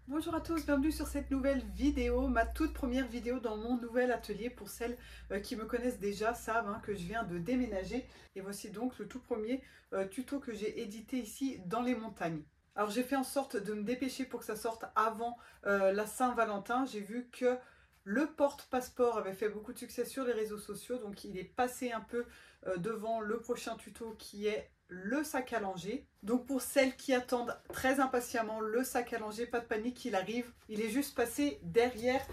Bonjour à tous, bienvenue sur cette nouvelle vidéo, ma toute première vidéo dans mon nouvel atelier. Pour celles qui me connaissent déjà savent que je viens de déménager et voici donc le tout premier tuto que j'ai édité ici dans les montagnes. Alors j'ai fait en sorte de me dépêcher pour que ça sorte avant la Saint-Valentin. J'ai vu que le porte-passeport avait fait beaucoup de succès sur les réseaux sociaux, donc il est passé un peu devant le prochain tuto qui est le sac à langer. Donc pour celles qui attendent très impatiemment le sac à langer, pas de panique, il arrive. Il est juste passé derrière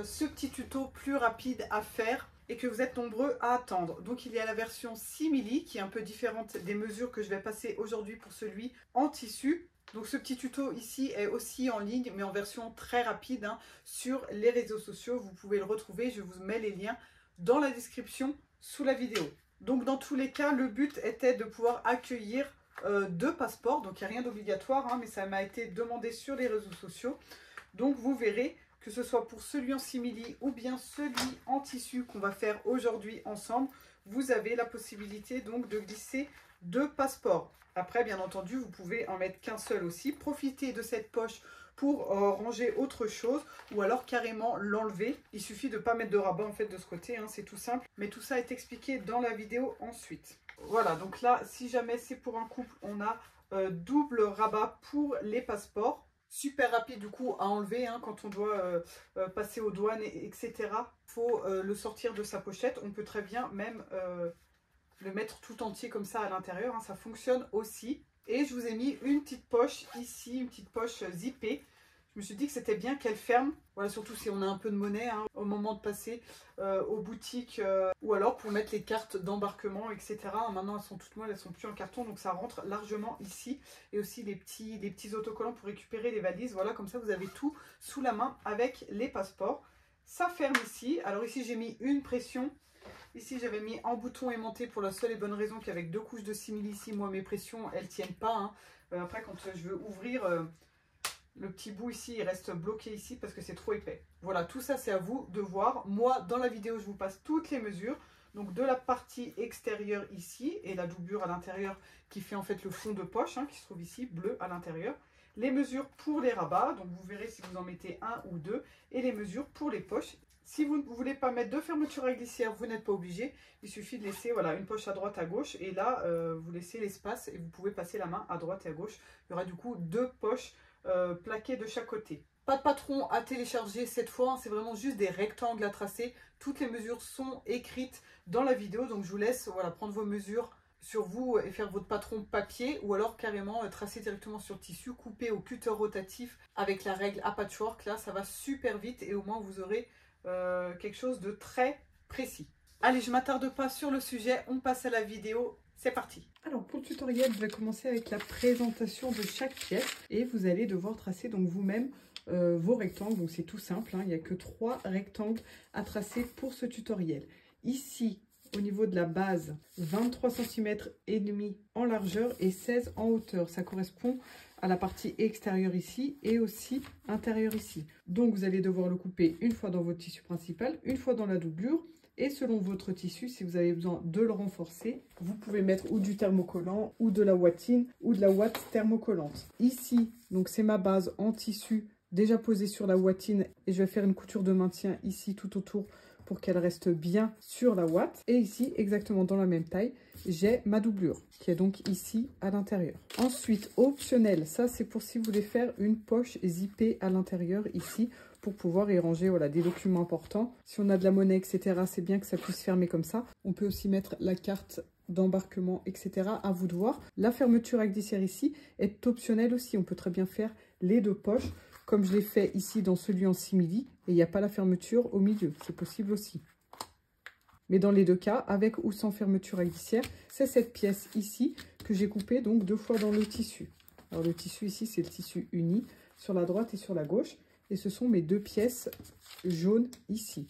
ce petit tuto plus rapide à faire et que vous êtes nombreux à attendre. Donc il y a la version simili qui est un peu différente des mesures que je vais passer aujourd'hui pour celui en tissu. Donc ce petit tuto ici est aussi en ligne mais en version très rapide sur les réseaux sociaux. Vous pouvez le retrouver, je vous mets les liens dans la description sous la vidéo. Donc dans tous les cas, le but était de pouvoir accueillir 2 passeports. Donc il n'y a rien d'obligatoire, mais ça m'a été demandé sur les réseaux sociaux. Donc vous verrez que ce soit pour celui en simili ou bien celui en tissu qu'on va faire aujourd'hui ensemble, vous avez la possibilité donc de glisser 2 passeports. Après, bien entendu, vous pouvez en mettre qu'un seul aussi. Profitez de cette poche pour ranger autre chose ou alors carrément l'enlever. Il suffit de ne pas mettre de rabat en fait de ce côté, c'est tout simple. Mais tout ça est expliqué dans la vidéo ensuite. Voilà, donc là, si jamais c'est pour un couple, on a double rabat pour les passeports. Super rapide du coup à enlever quand on doit passer aux douanes, etc. Il faut le sortir de sa pochette. On peut très bien même le mettre tout entier comme ça à l'intérieur, ça fonctionne aussi. Et je vous ai mis une petite poche ici, une petite poche zippée. Je me suis dit que c'était bien qu'elle ferme, voilà, surtout si on a un peu de monnaie au moment de passer aux boutiques ou alors pour mettre les cartes d'embarquement, etc. Maintenant elles sont toutes molles, elles sont plus en carton, donc ça rentre largement ici. Et aussi les petits autocollants pour récupérer les valises, voilà, comme ça vous avez tout sous la main avec les passeports. Ça ferme ici, alors ici j'ai mis une pression. Ici, j'avais mis en bouton aimanté pour la seule et bonne raison qu'avec 2 couches de simili ici, moi, mes pressions, elles ne tiennent pas. Après, quand je veux ouvrir le petit bout ici, il reste bloqué ici parce que c'est trop épais. Voilà, tout ça, c'est à vous de voir. Moi, dans la vidéo, je vous passe toutes les mesures. Donc, de la partie extérieure ici et la doublure à l'intérieur qui fait en fait le fond de poche qui se trouve ici, bleu à l'intérieur. Les mesures pour les rabats, donc vous verrez si vous en mettez 1 ou 2. Et les mesures pour les poches. Si vous ne voulez pas mettre de fermeture à glissière, vous n'êtes pas obligé. Il suffit de laisser une poche à droite, à gauche. Et là, vous laissez l'espace et vous pouvez passer la main à droite et à gauche. Il y aura du coup 2 poches plaquées de chaque côté. Pas de patron à télécharger cette fois. C'est vraiment juste des rectangles à tracer. Toutes les mesures sont écrites dans la vidéo. Donc je vous laisse prendre vos mesures sur vous et faire votre patron papier. Ou alors carrément tracer directement sur le tissu, couper au cutter rotatif avec la règle à patchwork. Là, ça va super vite et au moins vous aurez quelque chose de très précis. Allez, je ne m'attarde pas sur le sujet, on passe à la vidéo, c'est parti. Alors pour le tutoriel, je vais commencer avec la présentation de chaque pièce et vous allez devoir tracer donc vous-même vos rectangles. Donc c'est tout simple, il n'y a que 3 rectangles à tracer pour ce tutoriel. Ici, au niveau de la base, 23 cm et demi en largeur et 16 en hauteur. Ça correspond à la partie extérieure ici et aussi intérieure ici. Donc vous allez devoir le couper une fois dans votre tissu principal, une fois dans la doublure. Et selon votre tissu, si vous avez besoin de le renforcer, vous pouvez mettre ou du thermocollant ou de la ouatine ou de la ouate thermocollante. Ici, donc c'est ma base en tissu déjà posée sur la ouatine et je vais faire une couture de maintien ici tout autour pour qu'elle reste bien sur la ouate. Et ici, exactement dans la même taille, j'ai ma doublure qui est donc ici à l'intérieur. Ensuite, optionnel, ça c'est pour si vous voulez faire une poche zippée à l'intérieur ici pour pouvoir y ranger des documents importants. Si on a de la monnaie, etc., c'est bien que ça puisse fermer comme ça. On peut aussi mettre la carte d'embarquement, etc. À vous de voir. La fermeture à glissière ici est optionnelle aussi. On peut très bien faire les 2 poches comme je l'ai fait ici dans celui en simili et il n'y a pas la fermeture au milieu. C'est possible aussi. Mais dans les 2 cas, avec ou sans fermeture à glissière, c'est cette pièce ici que j'ai coupée donc 2 fois dans le tissu. Alors le tissu ici, c'est le tissu uni sur la droite et sur la gauche. Et ce sont mes 2 pièces jaunes ici.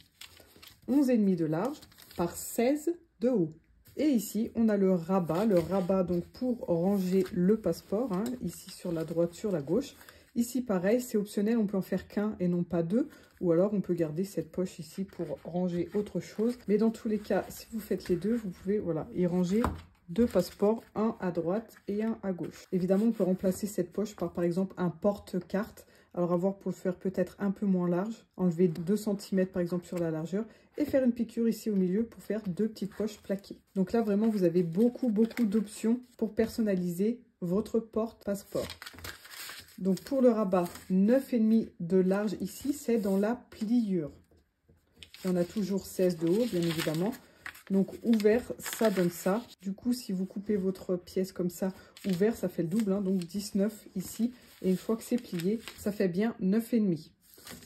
11,5 de large par 16 de haut. Et ici, on a le rabat donc pour ranger le passeport, ici sur la droite, sur la gauche. Ici, pareil, c'est optionnel, on peut en faire qu'un et non pas 2. Ou alors, on peut garder cette poche ici pour ranger autre chose. Mais dans tous les cas, si vous faites les 2, vous pouvez y ranger 2 passeports, un à droite et un à gauche. Évidemment, on peut remplacer cette poche par exemple, un porte-carte Alors à voir pour le faire peut-être un peu moins large, enlever 2 cm par exemple sur la largeur et faire une piqûre ici au milieu pour faire 2 petites poches plaquées. Donc là vraiment vous avez beaucoup d'options pour personnaliser votre porte-passeport. Donc pour le rabat, 9,5 de large ici, c'est dans la pliure. Il y en a toujours 16 de haut, bien évidemment. Donc ouvert, ça donne ça. Du coup, si vous coupez votre pièce comme ça, ouvert, ça fait le double, hein, donc 19 ici. Et une fois que c'est plié, ça fait bien 9,5.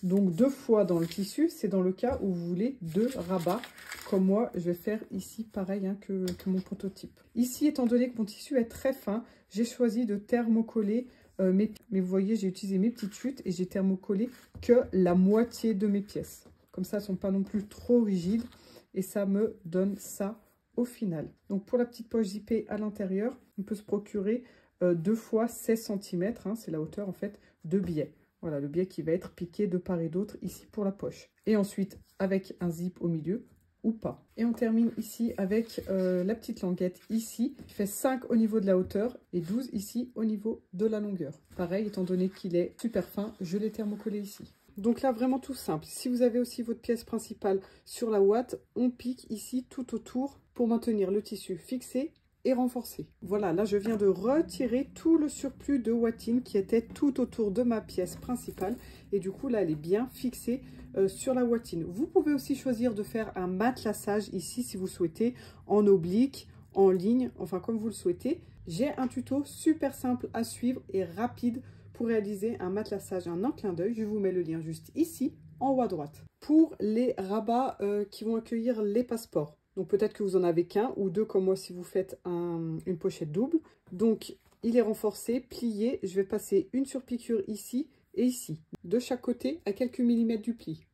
Donc 2 fois dans le tissu, c'est dans le cas où vous voulez 2 rabats. Comme moi, je vais faire ici pareil hein, que mon prototype. Ici, étant donné que mon tissu est très fin, j'ai choisi de thermocoller mais vous voyez, j'ai utilisé mes petites chutes et j'ai thermocollé que la moitié de mes pièces. Comme ça, elles ne sont pas non plus trop rigides et ça me donne ça au final. Donc pour la petite poche zippée à l'intérieur, on peut se procurer 2 fois 16 cm, hein, c'est la hauteur en fait, de biais. Voilà, le biais qui va être piqué de part et d'autre ici pour la poche. Et ensuite, avec un zip au milieu, ou pas. Et on termine ici avec la petite languette ici, qui fait 5 au niveau de la hauteur et 12 ici au niveau de la longueur. Pareil, étant donné qu'il est super fin, je l'ai thermocollé ici. Donc là, vraiment tout simple. Si vous avez aussi votre pièce principale sur la ouate, on pique ici tout autour pour maintenir le tissu fixé et renforcé. Voilà, là je viens de retirer tout le surplus de ouatine qui était tout autour de ma pièce principale. Et du coup, là, elle est bien fixée sur la ouatine. Vous pouvez aussi choisir de faire un matelassage ici si vous souhaitez, en oblique, en ligne, enfin comme vous le souhaitez. J'ai un tuto super simple à suivre et rapide pour réaliser un matelassage en clin d'œil. Je vous mets le lien juste ici, en haut à droite. Pour les rabats qui vont accueillir les passeports. Donc peut-être que vous en avez qu'un ou deux comme moi si vous faites une pochette double. Donc il est renforcé, plié. Je vais passer une surpiqûre ici et ici, de chaque côté à quelques millimètres du pli.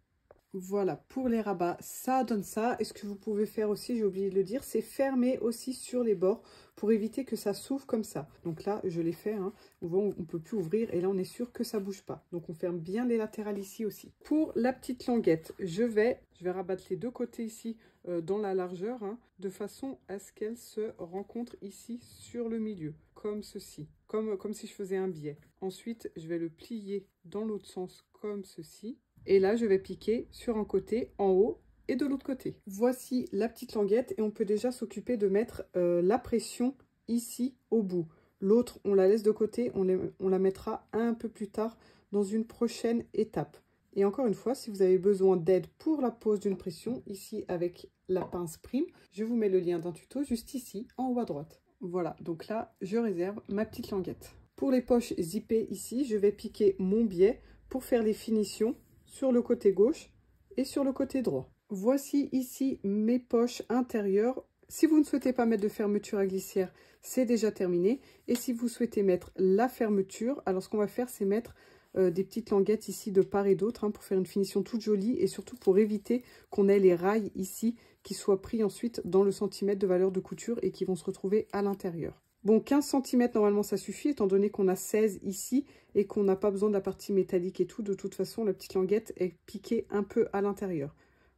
Voilà, pour les rabats, ça donne ça. Et ce que vous pouvez faire aussi, j'ai oublié de le dire, c'est fermer aussi sur les bords pour éviter que ça s'ouvre comme ça. Donc là, je l'ai fait, hein. On voit, on ne peut plus ouvrir et là, on est sûr que ça ne bouge pas. Donc on ferme bien les latérales ici aussi. Pour la petite languette, je vais rabattre les deux côtés ici dans la largeur, hein, de façon à ce qu'elle se rencontre ici sur le milieu, comme ceci, comme si je faisais un biais. Ensuite, je vais le plier dans l'autre sens comme ceci. Et là, je vais piquer sur un côté, en haut et de l'autre côté. Voici la petite languette et on peut déjà s'occuper de mettre la pression ici au bout. L'autre, on la laisse de côté, on la mettra un peu plus tard dans une prochaine étape. Et encore une fois, si vous avez besoin d'aide pour la pose d'une pression, ici avec la pince prime, je vous mets le lien d'un tuto juste ici, en haut à droite. Voilà, donc là, je réserve ma petite languette. Pour les poches zippées ici, je vais piquer mon biais pour faire les finitions sur le côté gauche et sur le côté droit. Voici ici mes poches intérieures. Si vous ne souhaitez pas mettre de fermeture à glissière, c'est déjà terminé. Et si vous souhaitez mettre la fermeture, alors ce qu'on va faire, c'est mettre des petites languettes ici de part et d'autre, hein, pour faire une finition toute jolie et surtout pour éviter qu'on ait les rails ici qui soient pris ensuite dans le centimètre de valeur de couture et qui vont se retrouver à l'intérieur. Bon, 15 cm, normalement, ça suffit, étant donné qu'on a 16 ici et qu'on n'a pas besoin de la partie métallique et tout. De toute façon, la petite languette est piquée un peu à l'intérieur.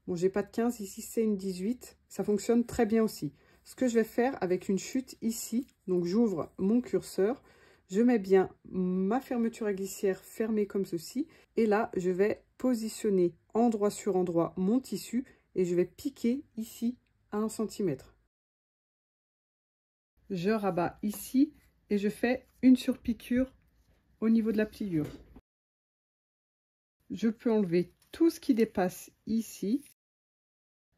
Bon, j'ai pas de 15, ici, c'est une 18. Ça fonctionne très bien aussi. Ce que je vais faire avec une chute ici, donc j'ouvre mon curseur, je mets bien ma fermeture à glissière fermée comme ceci. Et là, je vais positionner endroit sur endroit mon tissu et je vais piquer ici à 1 cm. Je rabats ici et je fais une surpiqûre au niveau de la pliure. Je peux enlever tout ce qui dépasse ici.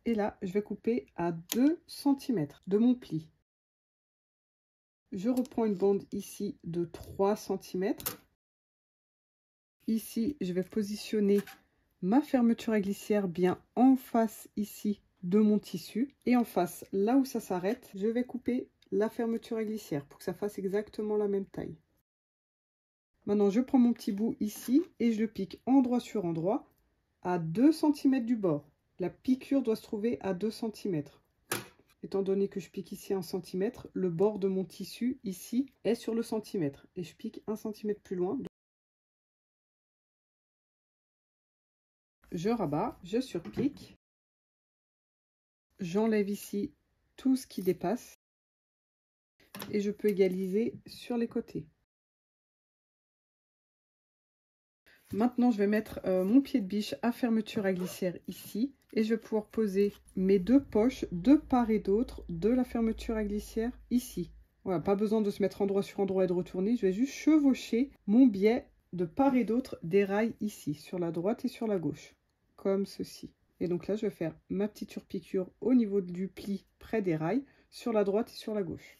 Et là, je vais couper à 2 cm de mon pli. Je reprends une bande ici de 3 cm. Ici, je vais positionner ma fermeture à glissière bien en face ici de mon tissu. Et en face, là où ça s'arrête, je vais couper la fermeture à glissière pour que ça fasse exactement la même taille. Maintenant, je prends mon petit bout ici et je le pique endroit sur endroit à 2 cm du bord. La piqûre doit se trouver à 2 cm. Étant donné que je pique ici 1 cm, le bord de mon tissu ici est sur le centimètre. Et je pique 1 cm plus loin. Je rabats, je surpique. J'enlève ici tout ce qui dépasse. Et je peux égaliser sur les côtés. Maintenant, je vais mettre mon pied de biche à fermeture à glissière ici. Et je vais pouvoir poser mes deux poches de part et d'autre de la fermeture à glissière ici. Voilà, pas besoin de se mettre endroit sur endroit et de retourner. Je vais juste chevaucher mon biais de part et d'autre des rails ici, sur la droite et sur la gauche. Comme ceci. Et donc là, je vais faire ma petite surpiqûre au niveau du pli près des rails, sur la droite et sur la gauche.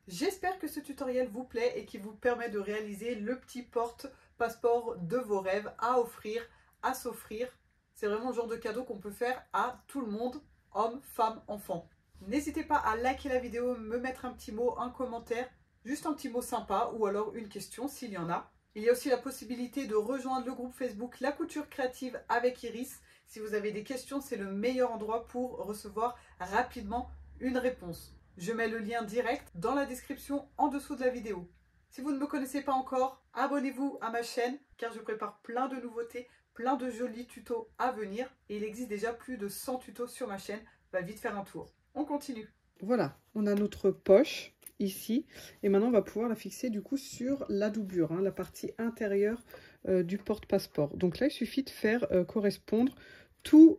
J'espère que ce tutoriel vous plaît et qu'il vous permet de réaliser le petit porte-passeport de vos rêves à offrir, à s'offrir. C'est vraiment le genre de cadeau qu'on peut faire à tout le monde, hommes, femmes, enfants. N'hésitez pas à liker la vidéo, me mettre un petit mot, un commentaire, juste un petit mot sympa ou alors une question s'il y en a. Il y a aussi la possibilité de rejoindre le groupe Facebook La Couture Créative avec Iris. Si vous avez des questions, c'est le meilleur endroit pour recevoir rapidement une réponse. Je mets le lien direct dans la description en dessous de la vidéo. Si vous ne me connaissez pas encore, abonnez-vous à ma chaîne car je prépare plein de nouveautés, plein de jolis tutos à venir. Et il existe déjà plus de 100 tutos sur ma chaîne. Va vite faire un tour. On continue. Voilà, on a notre poche ici. Et maintenant, on va pouvoir la fixer du coup sur la doublure, la partie intérieure du porte-passeport. Donc là, il suffit de faire correspondre tous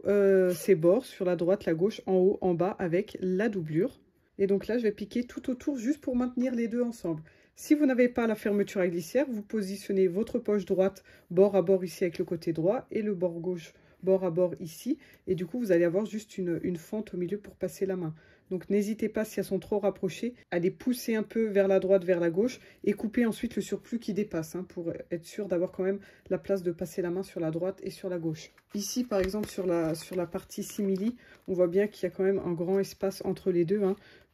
ces bords sur la droite, la gauche, en haut, en bas avec la doublure. Et donc là, je vais piquer tout autour juste pour maintenir les deux ensemble. Si vous n'avez pas la fermeture à glissière, vous positionnez votre poche droite bord à bord ici avec le côté droit et le bord gauche bord à bord ici. Et du coup, vous allez avoir juste une fente au milieu pour passer la main. Donc n'hésitez pas, si elles sont trop rapprochées, à les pousser un peu vers la droite, vers la gauche et couper ensuite le surplus qui dépasse pour être sûr d'avoir quand même la place de passer la main sur la droite et sur la gauche. Ici, par exemple, sur la partie simili, on voit bien qu'il y a quand même un grand espace entre les deux,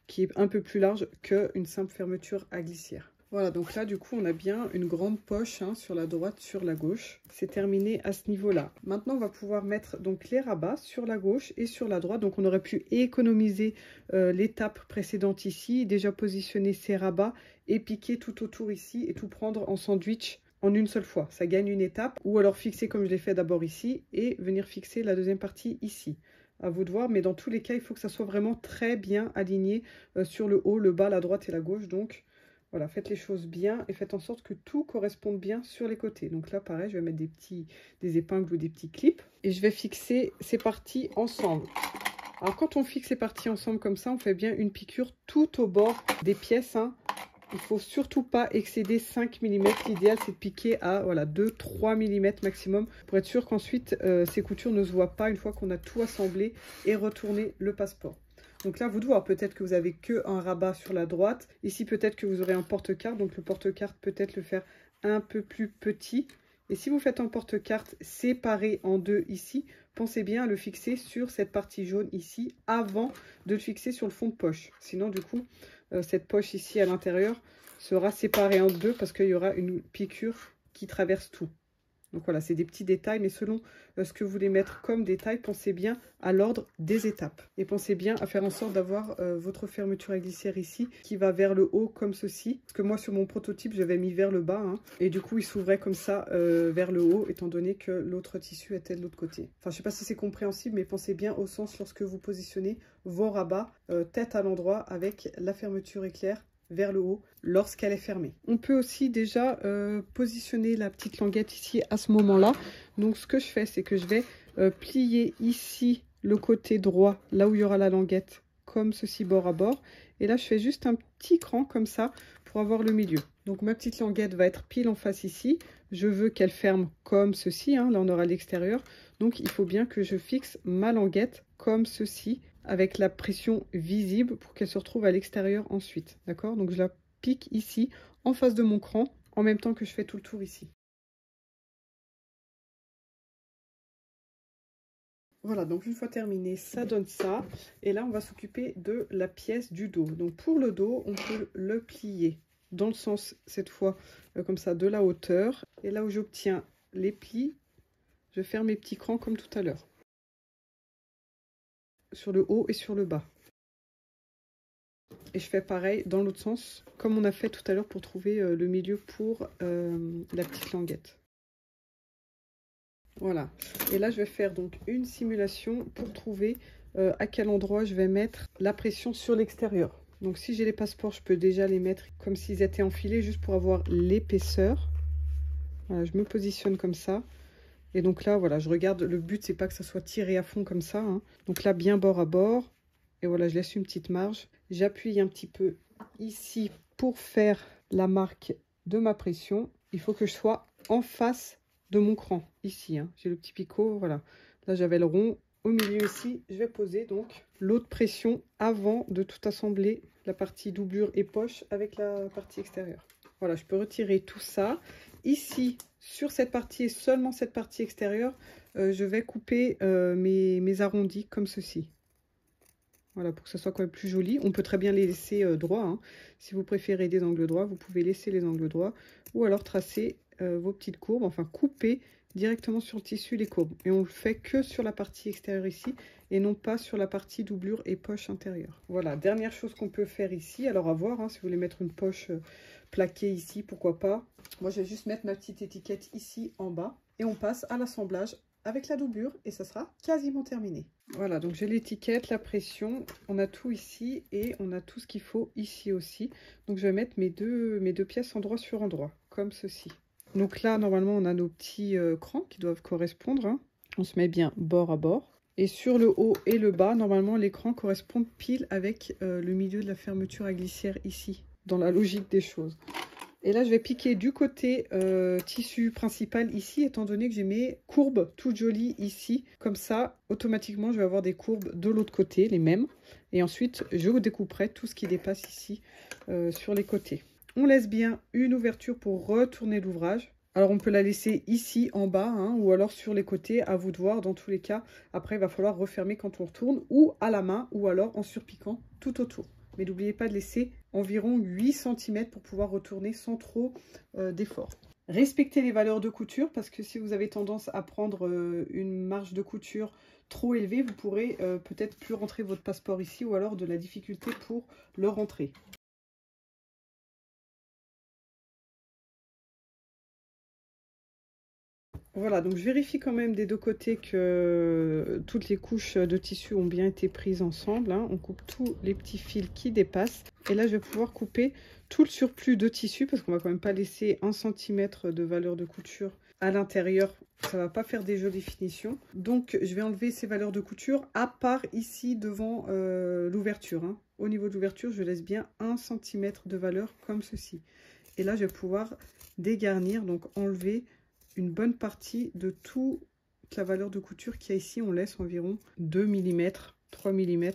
qui est un peu plus large qu'une simple fermeture à glissière. Voilà, donc là, du coup, on a bien une grande poche sur la droite, sur la gauche. C'est terminé à ce niveau-là. Maintenant, on va pouvoir mettre donc les rabats sur la gauche et sur la droite. Donc, on aurait pu économiser l'étape précédente ici, déjà positionner ces rabats et piquer tout autour ici et tout prendre en sandwich en une seule fois. Ça gagne une étape. Ou alors fixer comme je l'ai fait d'abord ici et venir fixer la deuxième partie ici. À vous de voir, mais dans tous les cas, il faut que ça soit vraiment très bien aligné sur le haut, le bas, la droite et la gauche. Donc, voilà, faites les choses bien et faites en sorte que tout corresponde bien sur les côtés. Donc là, pareil, je vais mettre des épingles ou des petits clips et je vais fixer ces parties ensemble. Alors, quand on fixe ces parties ensemble comme ça, on fait bien une piqûre tout au bord des pièces. Il ne faut surtout pas excéder 5 mm. L'idéal, c'est de piquer à 2-3 mm maximum pour être sûr qu'ensuite, ces coutures ne se voient pas une fois qu'on a tout assemblé et retourné le passeport. Donc là, vous devez voir, peut-être que vous avez qu'un rabat sur la droite. Ici, peut-être que vous aurez un porte-carte. Donc le porte-carte, peut-être le faire un peu plus petit. Et si vous faites un porte-carte séparé en deux ici, pensez bien à le fixer sur cette partie jaune ici avant de le fixer sur le fond de poche. Sinon, du coup, cette poche ici à l'intérieur sera séparée en deux parce qu'il y aura une piqûre qui traverse tout. Donc voilà, c'est des petits détails, mais selon ce que vous voulez mettre comme détail, pensez bien à l'ordre des étapes. Et pensez bien à faire en sorte d'avoir votre fermeture à glissière ici, qui va vers le haut comme ceci. Parce que moi, sur mon prototype, j'avais mis vers le bas. Et du coup, il s'ouvrait comme ça vers le haut, étant donné que l'autre tissu était de l'autre côté. Enfin, je ne sais pas si c'est compréhensible, mais pensez bien au sens lorsque vous positionnez vos rabats tête à l'endroit avec la fermeture éclair vers le haut lorsqu'elle est fermée. On peut aussi déjà positionner la petite languette ici à ce moment-là. Donc ce que je fais, c'est que je vais plier ici le côté droit, là où il y aura la languette, comme ceci bord à bord. Et là, je fais juste un petit cran comme ça pour avoir le milieu. Donc ma petite languette va être pile en face ici. Je veux qu'elle ferme comme ceci, là on aura l'extérieur. Donc il faut bien que je fixe ma languette comme ceci, avec la pression visible pour qu'elle se retrouve à l'extérieur ensuite. D'accord? Donc je la pique ici, en face de mon cran, en même temps que je fais tout le tour ici. Voilà, donc une fois terminé, ça donne ça. Et là, on va s'occuper de la pièce du dos. Donc pour le dos, on peut le plier dans le sens, cette fois, comme ça, de la hauteur. Et là où j'obtiens les plis, je ferme mes petits crans comme tout à l'heure. Sur le haut et sur le bas. Et je fais pareil dans l'autre sens, comme on a fait tout à l'heure pour trouver le milieu pour la petite languette. Voilà. Et là, je vais faire donc une simulation pour trouver à quel endroit je vais mettre la pression sur l'extérieur. Donc si j'ai les passeports, je peux déjà les mettre comme s'ils étaient enfilés, juste pour avoir l'épaisseur. Voilà, je me positionne comme ça. Et donc là, voilà, je regarde. Le but, c'est pas que ça soit tiré à fond comme ça, hein. Donc là, bien bord à bord. Et voilà, je laisse une petite marge. J'appuie un petit peu ici pour faire la marque de ma pression. Il faut que je sois en face de mon cran. Ici, hein. J'ai le petit picot, voilà. Là, j'avais le rond. Au milieu ici, je vais poser donc l'eau de pression avant de tout assembler la partie doublure et poche avec la partie extérieure. Voilà, je peux retirer tout ça. Ici, sur cette partie et seulement cette partie extérieure, je vais couper mes arrondis comme ceci. Voilà, pour que ça soit quand même plus joli. On peut très bien les laisser droits, hein. Si vous préférez des angles droits, vous pouvez laisser les angles droits. Ou alors tracer vos petites courbes, enfin couper directement sur le tissu les courbes. Et on le fait que sur la partie extérieure ici, et non pas sur la partie doublure et poche intérieure. Voilà, dernière chose qu'on peut faire ici. Alors à voir, hein, si vous voulez mettre une poche plaquée ici, pourquoi pas. Moi, je vais juste mettre ma petite étiquette ici en bas. Et on passe à l'assemblage avec la doublure et ça sera quasiment terminé. Voilà, donc j'ai l'étiquette, la pression, on a tout ici et on a tout ce qu'il faut ici aussi. Donc je vais mettre mes deux pièces endroit sur endroit, comme ceci. Donc là, normalement, on a nos petits crans qui doivent correspondre, hein. On se met bien bord à bord. Et sur le haut et le bas, normalement, les crans correspondent pile avec le milieu de la fermeture à glissière ici, dans la logique des choses. Et là, je vais piquer du côté tissu principal ici, étant donné que j'ai mes courbes toutes jolies ici. Comme ça, automatiquement, je vais avoir des courbes de l'autre côté, les mêmes. Et ensuite, je découperai tout ce qui dépasse ici sur les côtés. On laisse bien une ouverture pour retourner l'ouvrage. Alors, on peut la laisser ici, en bas, hein, ou alors sur les côtés, à vous de voir. Dans tous les cas, après, il va falloir refermer quand on retourne, ou à la main, ou alors en surpiquant tout autour. Mais n'oubliez pas de laisser environ 8 cm pour pouvoir retourner sans trop d'effort. Respectez les valeurs de couture parce que si vous avez tendance à prendre une marge de couture trop élevée, vous pourrez peut-être plus rentrer votre passeport ici ou alors de la difficulté pour le rentrer. Voilà, donc je vérifie quand même des deux côtés que toutes les couches de tissu ont bien été prises ensemble, hein. On coupe tous les petits fils qui dépassent. Et là, je vais pouvoir couper tout le surplus de tissu parce qu'on va quand même pas laisser 1 cm de valeur de couture à l'intérieur. Ça va pas faire des jolies finitions. Donc, je vais enlever ces valeurs de couture à part ici devant l'ouverture, hein. Au niveau de l'ouverture, je laisse bien 1 cm de valeur comme ceci. Et là, je vais pouvoir dégarnir, donc enlever une bonne partie de toute la valeur de couture qu'il y a ici. On laisse environ 2 mm, 3 mm et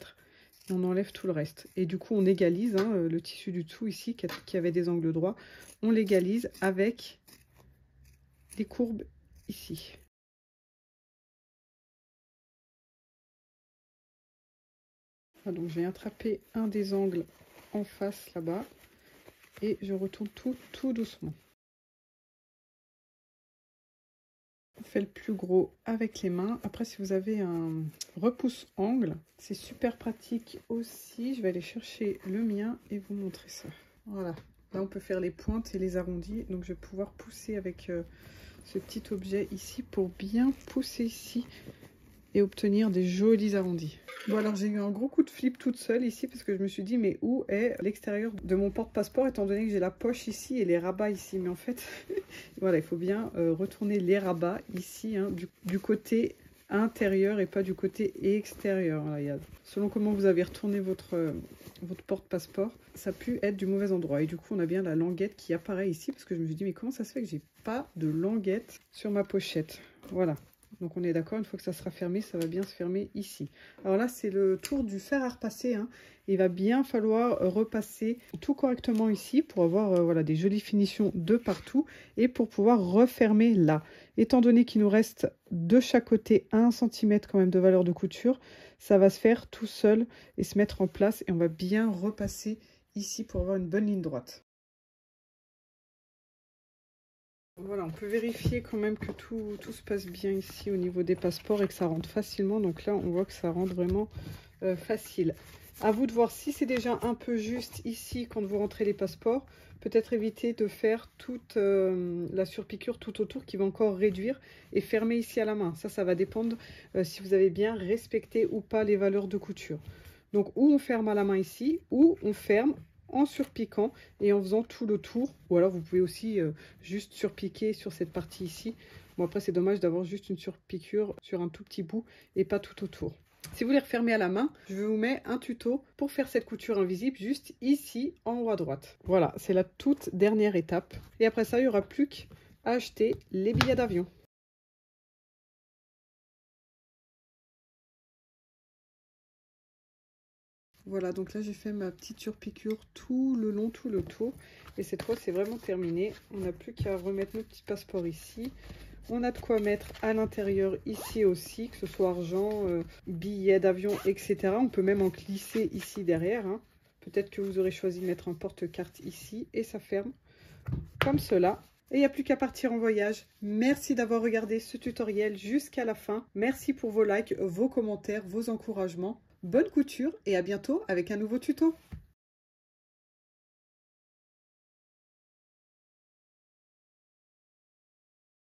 on enlève tout le reste. Et du coup, on égalise, hein, le tissu du dessous ici qui avait des angles droits. On l'égalise avec les courbes ici. Voilà, donc je vais attraper un des angles en face là-bas et je retourne tout doucement. On fait le plus gros avec les mains. Après, si vous avez un repousse-angle, c'est super pratique aussi. Je vais aller chercher le mien et vous montrer ça. Voilà. Là, on peut faire les pointes et les arrondis. Donc, je vais pouvoir pousser avec ce petit objet ici pour bien pousser ici et obtenir des jolis arrondis. Bon, alors j'ai eu un gros coup de flip toute seule ici parce que je me suis dit mais où est l'extérieur de mon porte-passeport étant donné que j'ai la poche ici et les rabats ici. Mais en fait, voilà, il faut bien retourner les rabats ici, hein, du côté intérieur et pas du côté extérieur. Voilà, selon comment vous avez retourné votre porte-passeport, ça a pu être du mauvais endroit. Et du coup, on a bien la languette qui apparaît ici parce que je me suis dit mais comment ça se fait que j'ai pas de languette sur ma pochette. Voilà. Donc on est d'accord, une fois que ça sera fermé, ça va bien se fermer ici. Alors là, c'est le tour du fer à repasser, hein. Il va bien falloir repasser tout correctement ici pour avoir voilà, des jolies finitions de partout et pour pouvoir refermer là. Étant donné qu'il nous reste de chaque côté 1 cm quand même de valeur de couture, ça va se faire tout seul et se mettre en place et on va bien repasser ici pour avoir une bonne ligne droite. Voilà, on peut vérifier quand même que tout se passe bien ici au niveau des passeports et que ça rentre facilement. Donc là, on voit que ça rentre vraiment facile. À vous de voir si c'est déjà un peu juste ici quand vous rentrez les passeports. Peut-être éviter de faire toute la surpiqûre tout autour qui va encore réduire et fermer ici à la main. Ça va dépendre si vous avez bien respecté ou pas les valeurs de couture. Donc, ou on ferme à la main ici, ou on ferme en surpiquant et en faisant tout le tour. Ou alors, vous pouvez aussi juste surpiquer sur cette partie ici. Bon, après, c'est dommage d'avoir juste une surpiqûre sur un tout petit bout et pas tout autour. Si vous les refermez à la main, je vous mets un tuto pour faire cette couture invisible juste ici en haut à droite. Voilà, c'est la toute dernière étape. Et après ça, il n'y aura plus qu'à acheter les billets d'avion. Voilà, donc là j'ai fait ma petite surpiqûre tout le long, tout le tour. Et cette fois c'est vraiment terminé. On n'a plus qu'à remettre nos petits passeports ici. On a de quoi mettre à l'intérieur ici aussi, que ce soit argent, billets d'avion, etc. On peut même en glisser ici derrière. Hein. Peut-être que vous aurez choisi de mettre un porte-carte ici et ça ferme comme cela. Et il n'y a plus qu'à partir en voyage. Merci d'avoir regardé ce tutoriel jusqu'à la fin. Merci pour vos likes, vos commentaires, vos encouragements. Bonne couture et à bientôt avec un nouveau tuto.